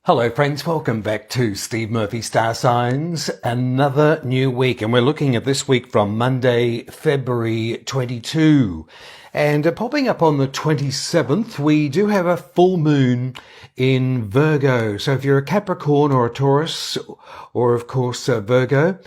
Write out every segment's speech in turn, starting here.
Hello friends, welcome back to Steve Murphy Star Signs, another new week, and we're looking at this week from Monday, February 22. And popping up on the 27th, we do have a full moon in Virgo. So if you're a Capricorn or a Taurus, or of course Virgo,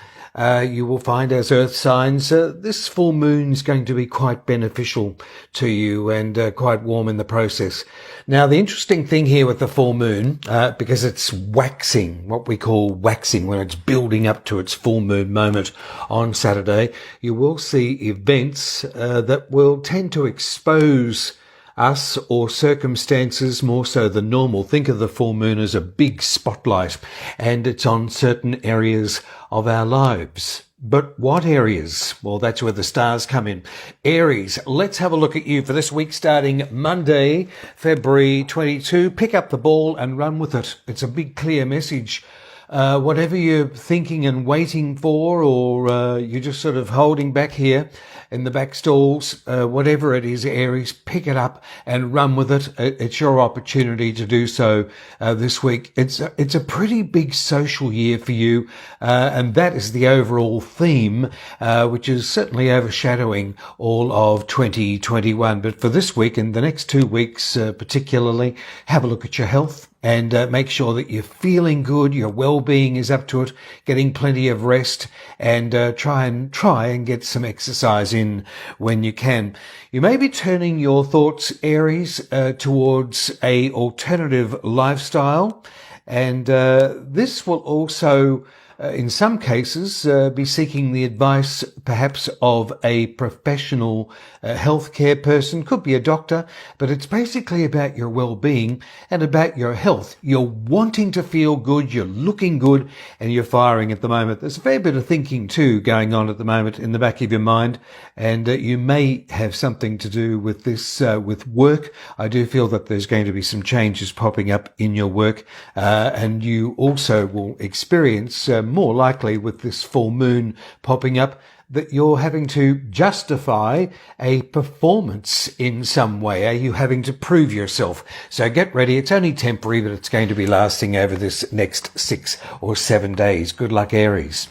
you will find as earth signs, this full moon is going to be quite beneficial to you and quite warm in the process. Now, the interesting thing here with the full moon, because it's waxing, what we call waxing, when it's building up to its full moon moment on Saturday, you will see events that will tend to expose us or circumstances more so than normal. Think of the full moon as a big spotlight, and it's on certain areas of our lives. But what areas? Well, that's where the stars come in. Aries, let's have a look at you for this week starting Monday, February 22. Pick up the ball and run with it. It's a big, clear message. Whatever you're thinking and waiting for, or you're just sort of holding back here in the back stalls, whatever it is, Aries, pick it up and run with it. It's your opportunity to do so this week. It's a pretty big social year for you, and that is the overall theme, which is certainly overshadowing all of 2021. But for this week and the next 2 weeks particularly, have a look at your health. And make sure that you're feeling good, your well-being is up to it, getting plenty of rest, and try and get some exercise in when you can. You may be turning your thoughts, Aries, towards a alternative lifestyle, and this will also in some cases, be seeking the advice perhaps of a professional healthcare person. Could be a doctor, but it's basically about your well-being and about your health. You're wanting to feel good, you're looking good, and you're firing at the moment. There's a fair bit of thinking too going on at the moment in the back of your mind, and you may have something to do with this, with work. I do feel that there's going to be some changes popping up in your work, and you also will experience more likely with this full moon popping up that you're having to justify a performance in some way. Are you having to prove yourself? So get ready. It's only temporary, but it's going to be lasting over this next 6 or 7 days. Good luck, Aries.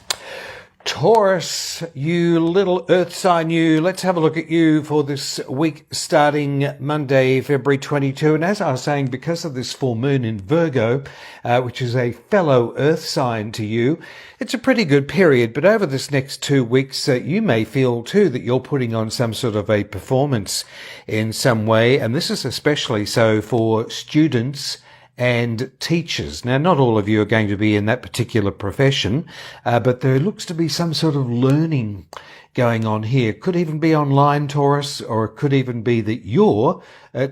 Taurus, you little earth sign, you. Let's have a look at you for this week starting Monday, February 22. And as I was saying, because of this full moon in Virgo, which is a fellow earth sign to you, it's a pretty good period. But over this next 2 weeks, you may feel too that you're putting on some sort of a performance in some way. And this is especially so for students and teachers. Now, not all of you are going to be in that particular profession, but there looks to be some sort of learning going on here. Could even be online, Taurus, or it could even be that you're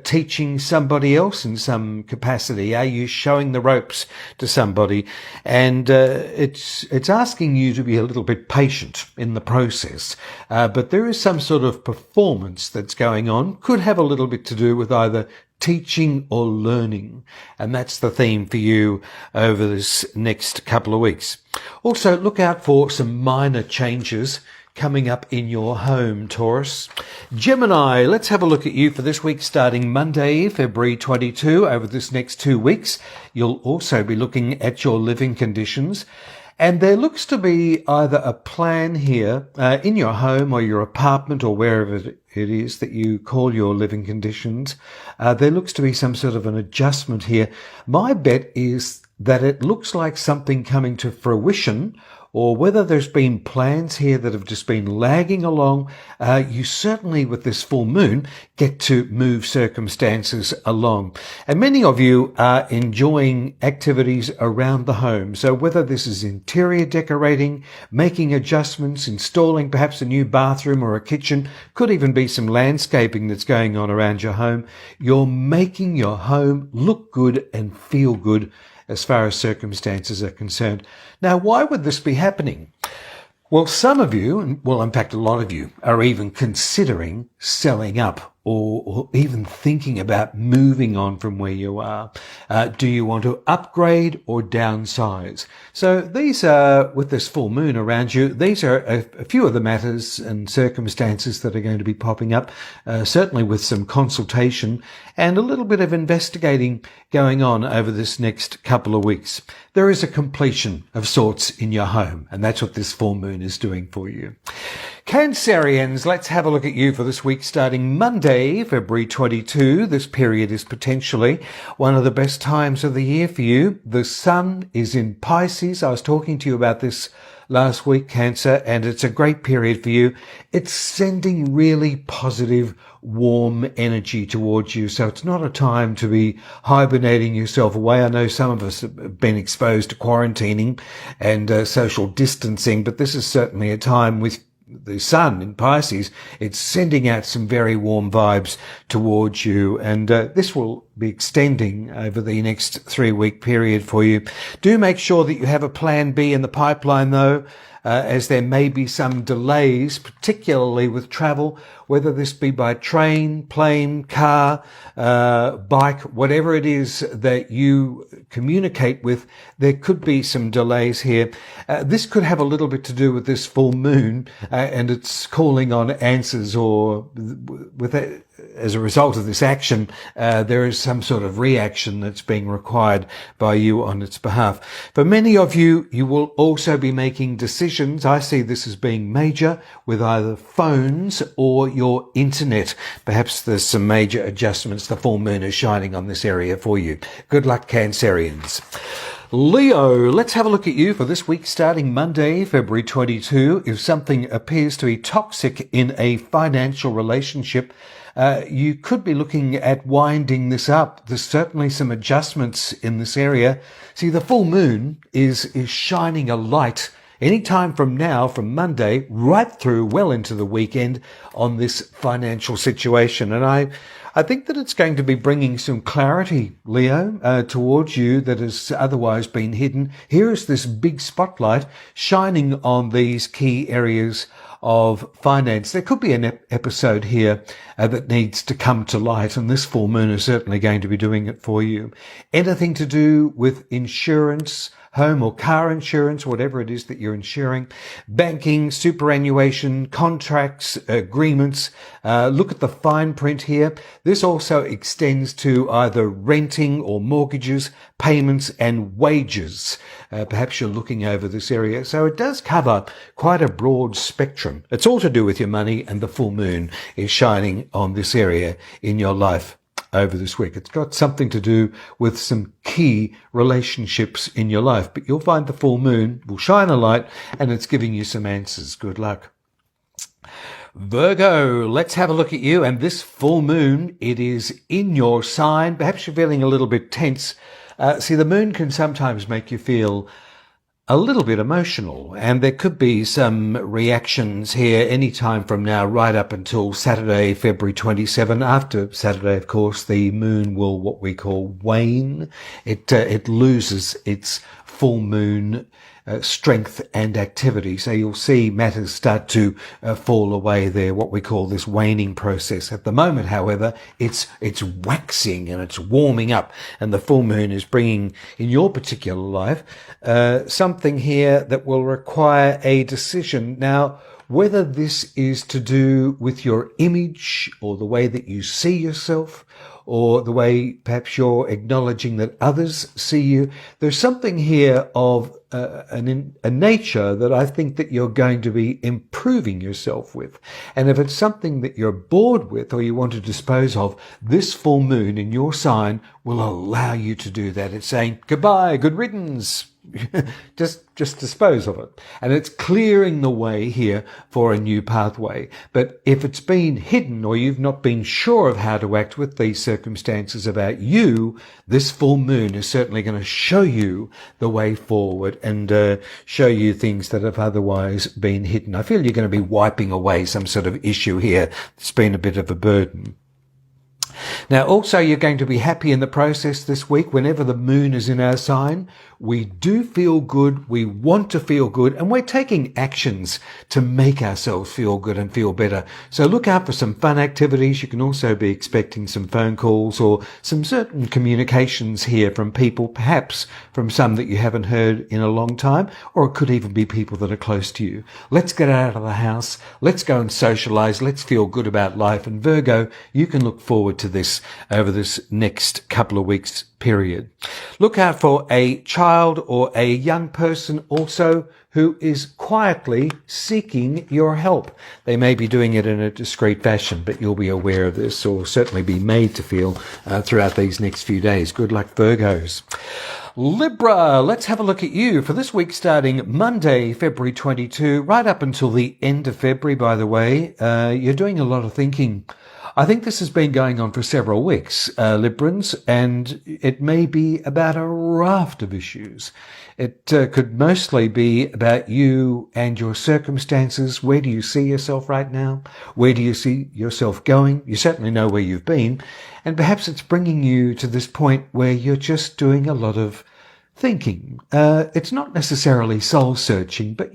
teaching somebody else in some capacity. Are you showing the ropes to somebody? And it's asking you to be a little bit patient in the process. But there is some sort of performance that's going on. Could have a little bit to do with either teaching or learning. And that's the theme for you over this next couple of weeks. Also, look out for some minor changes coming up in your home, Taurus. Gemini, let's have a look at you for this week starting Monday, February 22. Over this next 2 weeks, you'll also be looking at your living conditions. And there looks to be either a plan here in your home or your apartment or wherever it is that you call your living conditions. There looks to be some sort of an adjustment here. My bet is that it looks like something coming to fruition, or whether there's been plans here that have just been lagging along. You certainly, with this full moon, get to move circumstances along. And many of you are enjoying activities around the home. So whether this is interior decorating, making adjustments, installing perhaps a new bathroom or a kitchen, could even be some landscaping that's going on around your home, you're making your home look good and feel good as far as circumstances are concerned. Now, why would this be happening? Well, some of you, and well, in fact, a lot of you, are even considering selling up or even thinking about moving on from where you are. Do you want to upgrade or downsize? So these are, with this full moon around you, these are a few of the matters and circumstances that are going to be popping up, certainly with some consultation and a little bit of investigating going on over this next couple of weeks. There is a completion of sorts in your home, and that's what this full moon is doing for you. Cancerians, let's have a look at you for this week starting Monday, February 22. This period is potentially one of the best times of the year for you. The sun is in Pisces. I was talking to you about this last week, Cancer, and it's a great period for you. It's sending really positive, warm energy towards you. So it's not a time to be hibernating yourself away. I know some of us have been exposed to quarantining and social distancing, but this is certainly a time with the sun in Pisces. It's sending out some very warm vibes towards you, and this will be extending over the next 3-week period for you. Do make sure that you have a plan B in the pipeline, though, as there may be some delays, particularly with travel, whether this be by train, plane, car, bike, whatever it is that you communicate with, there could be some delays here. This could have a little bit to do with this full moon, and it's calling on answers, or with it, as a result of this action, there is some sort of reaction that's being required by you on its behalf. For many of you, you will also be making decisions. I see this as being major with either phones or your internet. Perhaps there's some major adjustments. The full moon is shining on this area for you. Good luck, Cancerians. Leo, let's have a look at you for this week starting Monday, February 22. If something appears to be toxic in a financial relationship, you could be looking at winding this up. There's certainly some adjustments in this area. See, the full moon is shining a light any time from now, from Monday, right through well into the weekend on this financial situation. And I think that it's going to be bringing some clarity, Leo, towards you that has otherwise been hidden. Here is this big spotlight shining on these key areas of finance. There could be an episode here that needs to come to light, and this full moon is certainly going to be doing it for you. Anything to do with insurance, home or car insurance, whatever it is that you're insuring, banking, superannuation, contracts, agreements. Look at the fine print here. This also extends to either renting or mortgages, payments and wages. Perhaps you're looking over this area. So it does cover quite a broad spectrum. It's all to do with your money, and the full moon is shining on this area in your life over this week. It's got something to do with some key relationships in your life, but you'll find the full moon will shine a light and it's giving you some answers. Good luck. Virgo, let's have a look at you. And this full moon, it is in your sign. Perhaps you're feeling a little bit tense. See, the moon can sometimes make you feel a little bit emotional, and there could be some reactions here any time from now right up until Saturday, February 27. After Saturday, of course, the moon will what we call wane. It loses its full moon strength and activity. So you'll see matters start to fall away there, what we call this waning process. At the moment, however, it's waxing and it's warming up, and the full moon is bringing in your particular life something here that will require a decision. Now, whether this is to do with your image or the way that you see yourself, or the way perhaps you're acknowledging that others see you, there's something here of a nature that I think that you're going to be improving yourself with. And if it's something that you're bored with or you want to dispose of, this full moon in your sign will allow you to do that. It's saying, goodbye, good riddance. just dispose of it. And it's clearing the way here for a new pathway. But if it's been hidden or you've not been sure of how to act with these circumstances about you, this full moon is certainly going to show you the way forward and show you things that have otherwise been hidden. I feel you're going to be wiping away some sort of issue here that's been a bit of a burden. Now, also, you're going to be happy in the process this week. Whenever the moon is in our sign, we do feel good, we want to feel good, and we're taking actions to make ourselves feel good and feel better. So look out for some fun activities. You can also be expecting some phone calls or some certain communications here from people, perhaps from some that you haven't heard in a long time, or it could even be people that are close to you. Let's get out of the house. Let's go and socialize. Let's feel good about life. And Virgo, you can look forward to this over this next couple of weeks period. Look out for a child or a young person also who is quietly seeking your help. They may be doing it in a discreet fashion, but you'll be aware of this, or certainly be made to feel throughout these next few days. Good luck, Virgos. Libra, let's have a look at you for this week starting Monday, February 22, right up until the end of February, by the way. You're doing a lot of thinking. I think this has been going on for several weeks, Librans, and it may be about a raft of issues. It could mostly be about you and your circumstances. Where do you see yourself right now? Where do you see yourself going? You certainly know where you've been. And perhaps it's bringing you to this point where you're just doing a lot of thinking. It's not necessarily soul searching, but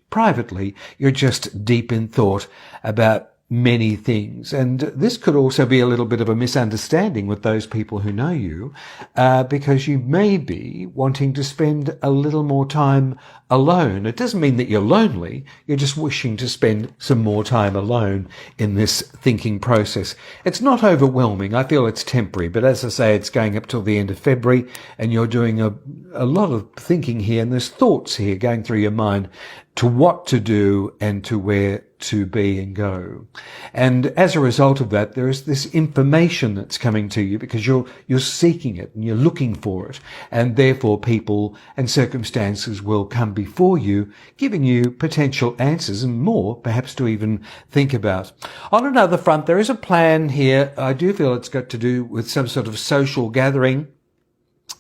privately, you're just deep in thought about many things. And this could also be a little bit of a misunderstanding with those people who know you, because you may be wanting to spend a little more time alone. It doesn't mean that you're lonely. You're just wishing to spend some more time alone in this thinking process. It's not overwhelming. I feel it's temporary, but as I say, it's going up till the end of February, and you're doing a lot of thinking here, and there's thoughts here going through your mind to what to do and to where to be and go. And as a result of that, there is this information that's coming to you because you're seeking it and you're looking for it. And therefore people and circumstances will come before you, giving you potential answers and more perhaps to even think about. On another front, there is a plan here. I do feel it's got to do with some sort of social gathering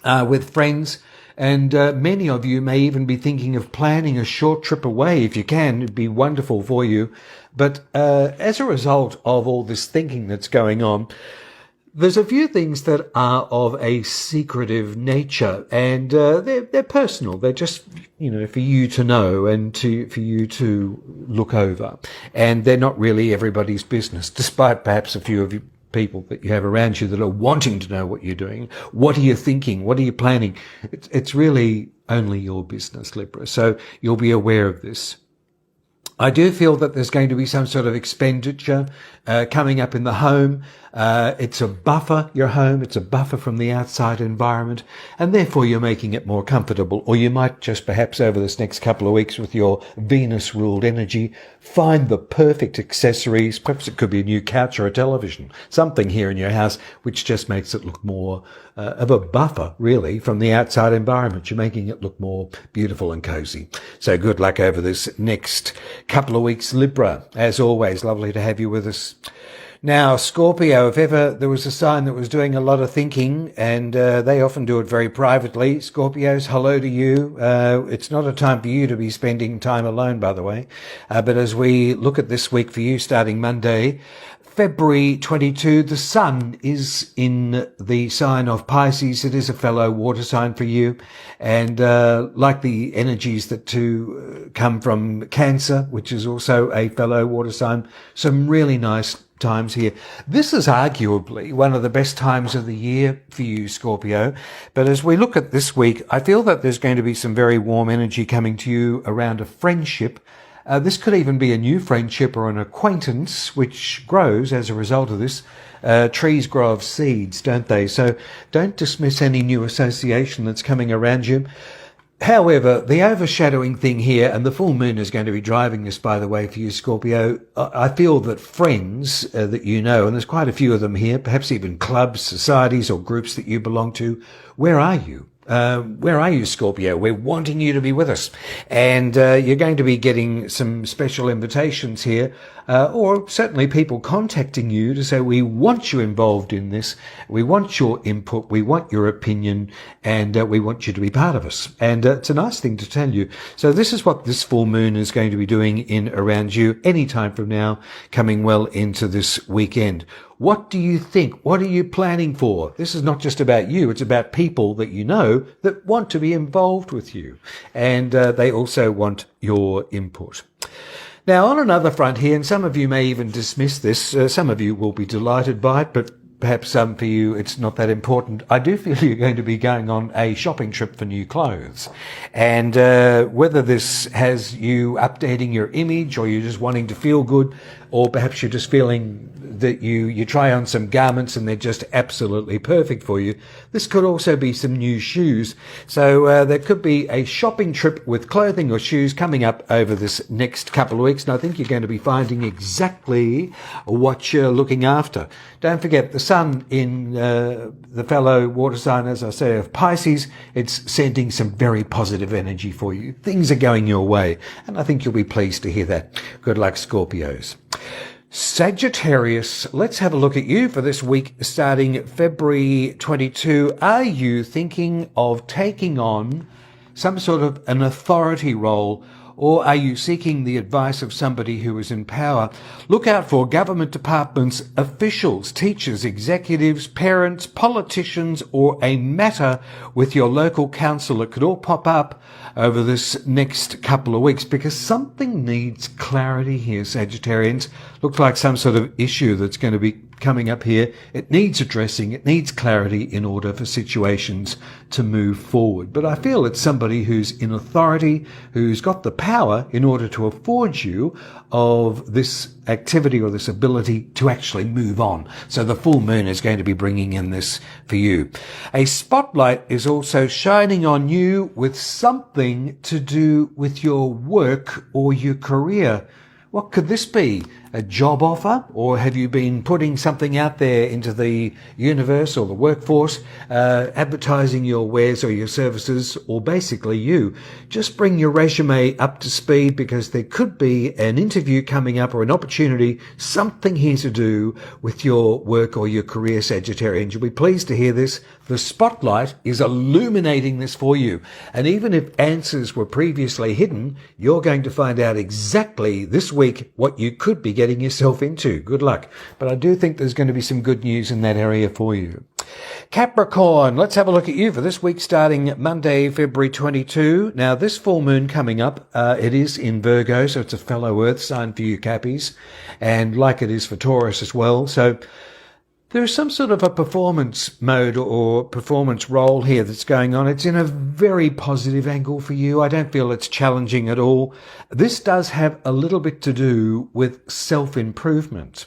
with friends. And many of you may even be thinking of planning a short trip away. If you can, it'd be wonderful for you. But as a result of all this thinking that's going on, there's a few things that are of a secretive nature, and they're personal. They're just, for you to know and for you to look over. And they're not really everybody's business, despite perhaps a few of you people that you have around you that are wanting to know what you're doing. What are you thinking? What are you planning? It's really only your business, Libra. So you'll be aware of this. I do feel that there's going to be some sort of expenditure coming up in the home. It's a buffer, your home. It's a buffer from the outside environment, and therefore you're making it more comfortable. Or you might just perhaps over this next couple of weeks with your Venus-ruled energy, find the perfect accessories. Perhaps it could be a new couch or a television, something here in your house which just makes it look more of a buffer, really, from the outside environment. You're making it look more beautiful and cozy. So good luck over this next couple of weeks, Libra. As always, lovely to have you with us. Now, Scorpio, if ever there was a sign that was doing a lot of thinking, and they often do it very privately, Scorpios, hello to you. It's not a time for you to be spending time alone, by the way. But as we look at this week for you, starting Monday, February 22, the sun is in the sign of Pisces. It is a fellow water sign for you. And like the energies that come from Cancer, which is also a fellow water sign, some really nice times here. This is arguably one of the best times of the year for you, Scorpio. But as we look at this week, I feel that there's going to be some very warm energy coming to you around a friendship. This could even be a new friendship or an acquaintance which grows as a result of this. Trees grow of seeds, don't they? So don't dismiss any new association that's coming around you. However, the overshadowing thing here, and the full moon is going to be driving this, by the way, for you, Scorpio, I feel that friends that you know, and there's quite a few of them here, perhaps even clubs, societies or groups that you belong to, where are you? Where are you, Scorpio? We're wanting you to be with us. And you're going to be getting some special invitations here, or certainly people contacting you to say, we want you involved in this. We want your input. We want your opinion. And we want you to be part of us. And it's a nice thing to tell you. So this is what this full moon is going to be doing in around you any time from now, coming well into this weekend. What do you think? What are you planning for? This is not just about you. It's about people that you know that want to be involved with you. And they also want your input. Now, on another front here, and some of you may even dismiss this, some of you will be delighted by it, but perhaps some for you it's not that important. I do feel you're going to be going on a shopping trip for new clothes. And whether this has you updating your image, or you're just wanting to feel good, or perhaps you're just feeling that you try on some garments and they're just absolutely perfect for you. This could also be some new shoes. So there could be a shopping trip with clothing or shoes coming up over this next couple of weeks. And I think you're going to be finding exactly what you're looking after. Don't forget the sun in the fellow water sign, as I say, of Pisces. It's sending some very positive energy for you. Things are going your way. And I think you'll be pleased to hear that. Good luck, Scorpios. Sagittarius, let's have a look at you for this week starting February 22. Are you thinking of taking on some sort of an authority role, or are you seeking the advice of somebody who is in power? Look out for government departments, officials, teachers, executives, parents, politicians, or a matter with your local council. It could all pop up over this next couple of weeks because something needs clarity here, Sagittarians. Looks like some sort of issue that's going to be coming up here. It needs addressing. It needs clarity in order for situations to move forward. But I feel it's somebody who's in authority, who's got the power in order to afford you of this activity or this ability to actually move on. So the full moon is going to be bringing in this for you. A spotlight is also shining on you with something to do with your work or your career. What could this be? A job offer? Or have you been putting something out there into the universe or the workforce, advertising your wares or your services, or basically you? Just bring your resume up to speed because there could be an interview coming up or an opportunity, something here to do with your work or your career, Sagittarians. You'll be pleased to hear this. The spotlight is illuminating this for you. And even if answers were previously hidden, you're going to find out exactly this week what you could be getting yourself into. Good luck. But I do think there's going to be some good news in that area for you. Capricorn, let's have a look at you for this week starting Monday, February 22. Now, this full moon coming up, it is in Virgo, so it's a fellow earth sign for you, Cappies, and like it is for Taurus as well. So there's some sort of a performance mode or performance role here that's going on. It's in a very positive angle for you. I don't feel it's challenging at all. This does have a little bit to do with self-improvement.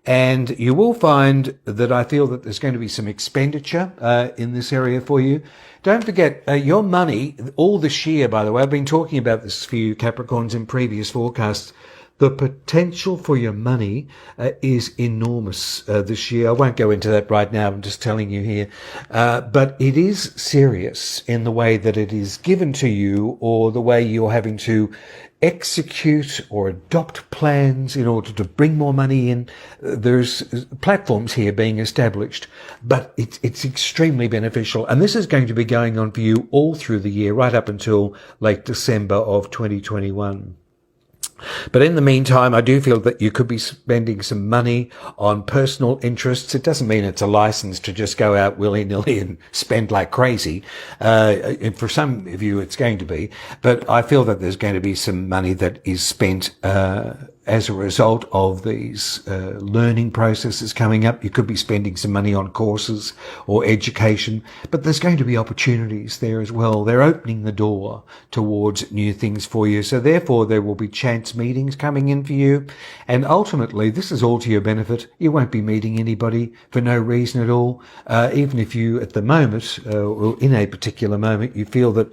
And you will find that I feel that there's going to be some expenditure in this area for you. Don't forget, your money, all this year, by the way, I've been talking about this for you, Capricorns, in previous forecasts. The potential for your money is enormous this year. I won't go into that right now. I'm just telling you here. But it is serious in the way that it is given to you, or the way you're having to execute or adopt plans in order to bring more money in. There's platforms here being established, but it's extremely beneficial. And this is going to be going on for you all through the year, right up until late December of 2021. But in the meantime, I do feel that you could be spending some money on personal interests. It doesn't mean it's a license to just go out willy-nilly and spend like crazy. And for some of you, it's going to be. But I feel that there's going to be some money that is spent as a result of these learning processes coming up. You could be spending some money on courses or education, but there's going to be opportunities there as well. They're opening the door towards new things for you. So therefore, there will be chance meetings coming in for you. And ultimately, this is all to your benefit. You won't be meeting anybody for no reason at all. Even if you, at the moment, or in a particular moment, you feel that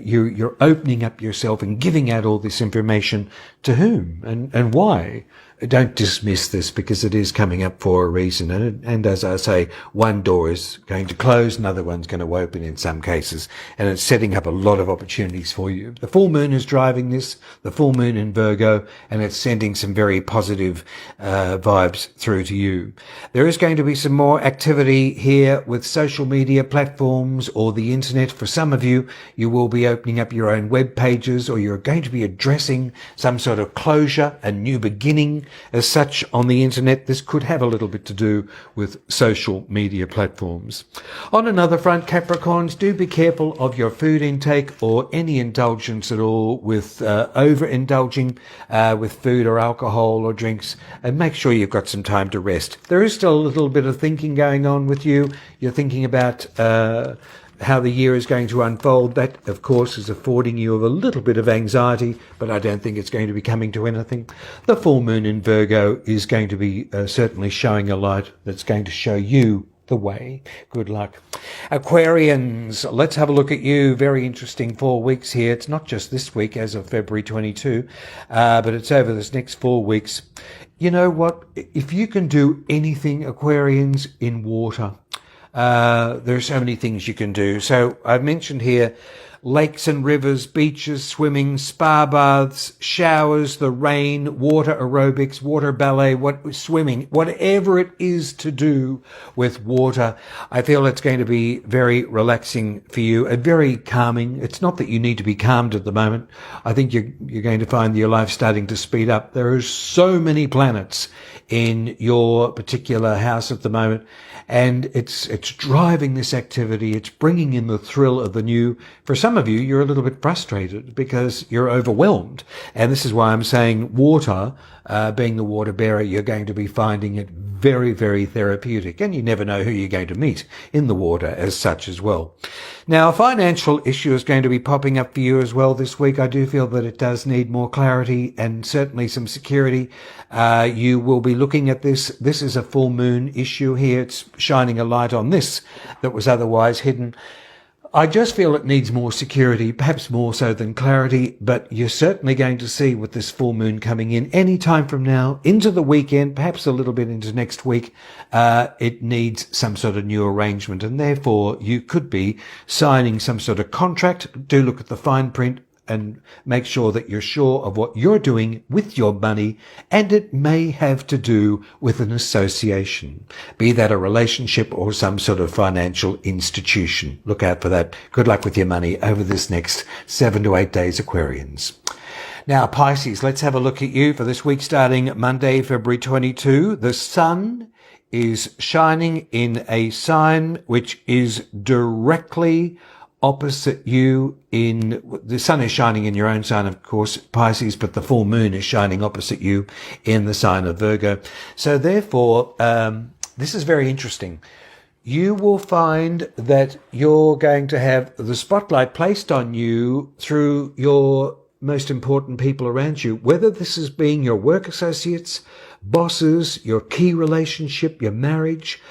you're opening up yourself and giving out all this information to whom and why. Don't dismiss this because it is coming up for a reason. And as I say, one door is going to close, another one's going to open in some cases, and it's setting up a lot of opportunities for you. The full moon is driving this, the full moon in Virgo, and it's sending some very positive vibes through to you. There is going to be some more activity here with social media platforms or the internet. For some of you, you will be opening up your own web pages, or you're going to be addressing some sort of closure, a new beginning, as such on the internet. This could have a little bit to do with social media platforms. On another front, Capricorns, do be careful of your food intake or any indulgence at all with overindulging with food or alcohol or drinks, and make sure you've got some time to rest. There is still a little bit of thinking going on with you. You're thinking about how the year is going to unfold. That, of course, is affording you a little bit of anxiety, but I don't think it's going to be coming to anything. The full moon in Virgo is going to be certainly showing a light that's going to show you the way. Good luck. Aquarians, let's have a look at you. Very interesting 4 weeks here. It's not just this week as of February 22, but it's over this next 4 weeks. You know what? If you can do anything, Aquarians, in water, there are so many things you can do. So I've mentioned here lakes and rivers, beaches, swimming, spa baths, showers, the rain, water aerobics, water ballet, swimming, whatever it is to do with water. I feel it's going to be very relaxing for you and very calming. It's not that you need to be calmed at the moment. I think you're going to find your life starting to speed up. There are so many planets in your particular house at the moment, and it's driving this activity. It's bringing in the thrill of the new. For some of you, you're a little bit frustrated because you're overwhelmed, and this is why I'm saying water, being the water bearer, you're going to be finding it very, very therapeutic, and you never know who you're going to meet in the water as such as well. Now, a financial issue is going to be popping up for you as well this week. I do feel that it does need more clarity and certainly some security. You will be looking at this. This is a full moon issue here. It's shining a light on this that was otherwise hidden. I just feel it needs more security, perhaps more so than clarity, but you're certainly going to see with this full moon coming in any time from now into the weekend, perhaps a little bit into next week, it needs some sort of new arrangement, and therefore you could be signing some sort of contract. Do look at the fine print and make sure that you're sure of what you're doing with your money, and it may have to do with an association, be that a relationship or some sort of financial institution. Look out for that. Good luck with your money over this next 7 to 8 days, Aquarians. Now, Pisces, let's have a look at you for this week starting Monday, February 22. The sun is shining in a sign which is directly opposite you. The sun is shining in your own sign, of course, Pisces, but the full moon is shining opposite you in the sign of Virgo. So therefore, this is very interesting. You will find that you're going to have the spotlight placed on you through your most important people around you, whether this is being your work associates, bosses, your key relationship, your marriage.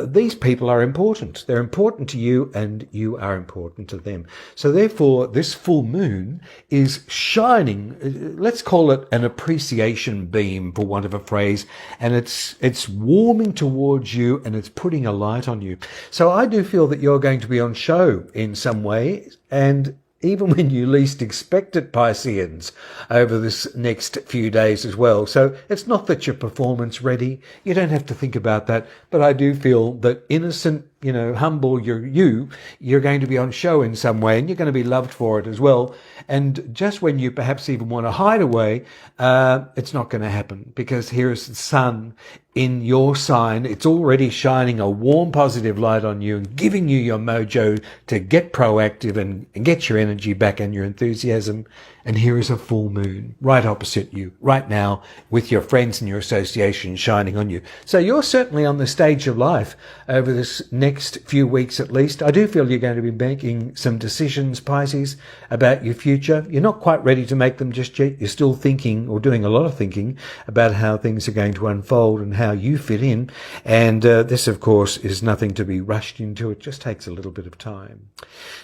These people are important. They're important to you, and you are important to them. So therefore, this full moon is shining, let's call it an appreciation beam, for want of a phrase, and it's warming towards you, and it's putting a light on you. So I do feel that you're going to be on show in some way, and even when you least expect it, Pisceans, over this next few days as well. So it's not that you're performance ready. You don't have to think about that. But I do feel that innocent, humble you're going to be on show in some way, and you're going to be loved for it as well. And just when you perhaps even want to hide away, it's not going to happen, because here is the sun in your sign. It's already shining a warm, positive light on you and giving you your mojo to get proactive and get your energy back and your enthusiasm. And here is a full moon right opposite you right now, with your friends and your association shining on you. So you're certainly on the stage of life over this next few weeks at least. I do feel you're going to be making some decisions, Pisces, about your future. You're not quite ready to make them just yet. You're still thinking, or doing a lot of thinking, about how things are going to unfold and how you fit in. And this, of course, is nothing to be rushed into. It just takes a little bit of time.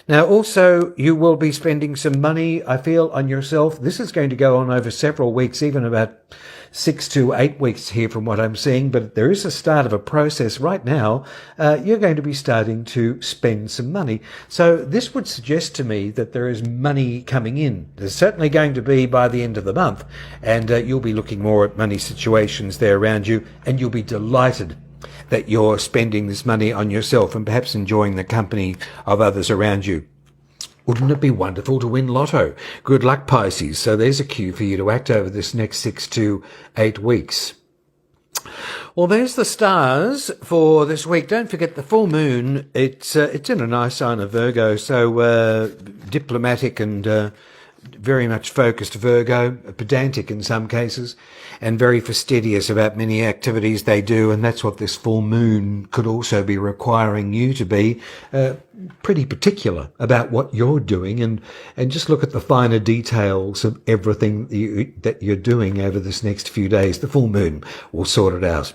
Now, also, you will be spending some money, I feel, on yourself. This is going to go on over several weeks, even about 6 to 8 weeks here from what I'm seeing, but there is a start of a process right now. You're going to be starting to spend some money. So this would suggest to me that there is money coming in. There's certainly going to be by the end of the month, and you'll be looking more at money situations there around you, and you'll be delighted that you're spending this money on yourself and perhaps enjoying the company of others around you. Wouldn't it be wonderful to win lotto? Good luck, Pisces. So there's a cue for you to act over this next 6 to 8 weeks. Well, there's the stars for this week. Don't forget the full moon. It's in a nice sign of Virgo, so diplomatic and very much focused Virgo, pedantic in some cases, and very fastidious about many activities they do, and that's what this full moon could also be requiring you to be, pretty particular about what you're doing, and just look at the finer details of everything that you're doing over this next few days. The full moon will sort it out.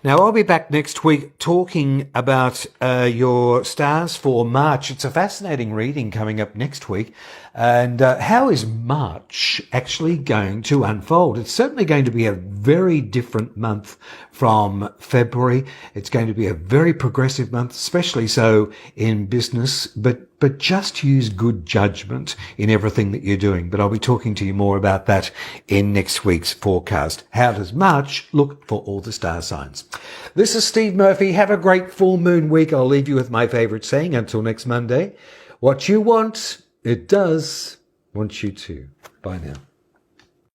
Now, I'll be back next week talking about your stars for March. It's a fascinating reading coming up next week. And how is March actually going to unfold? It's certainly going to be a very different month from February. It's going to be a very progressive month, especially so in business, but just use good judgment in everything that you're doing. But I'll be talking to you more about that in next week's forecast. How does March look for all the star signs? This is Steve Murphy. Have a great full moon week. I'll leave you with my favourite saying until next Monday. What you want, it does want you to. Bye now.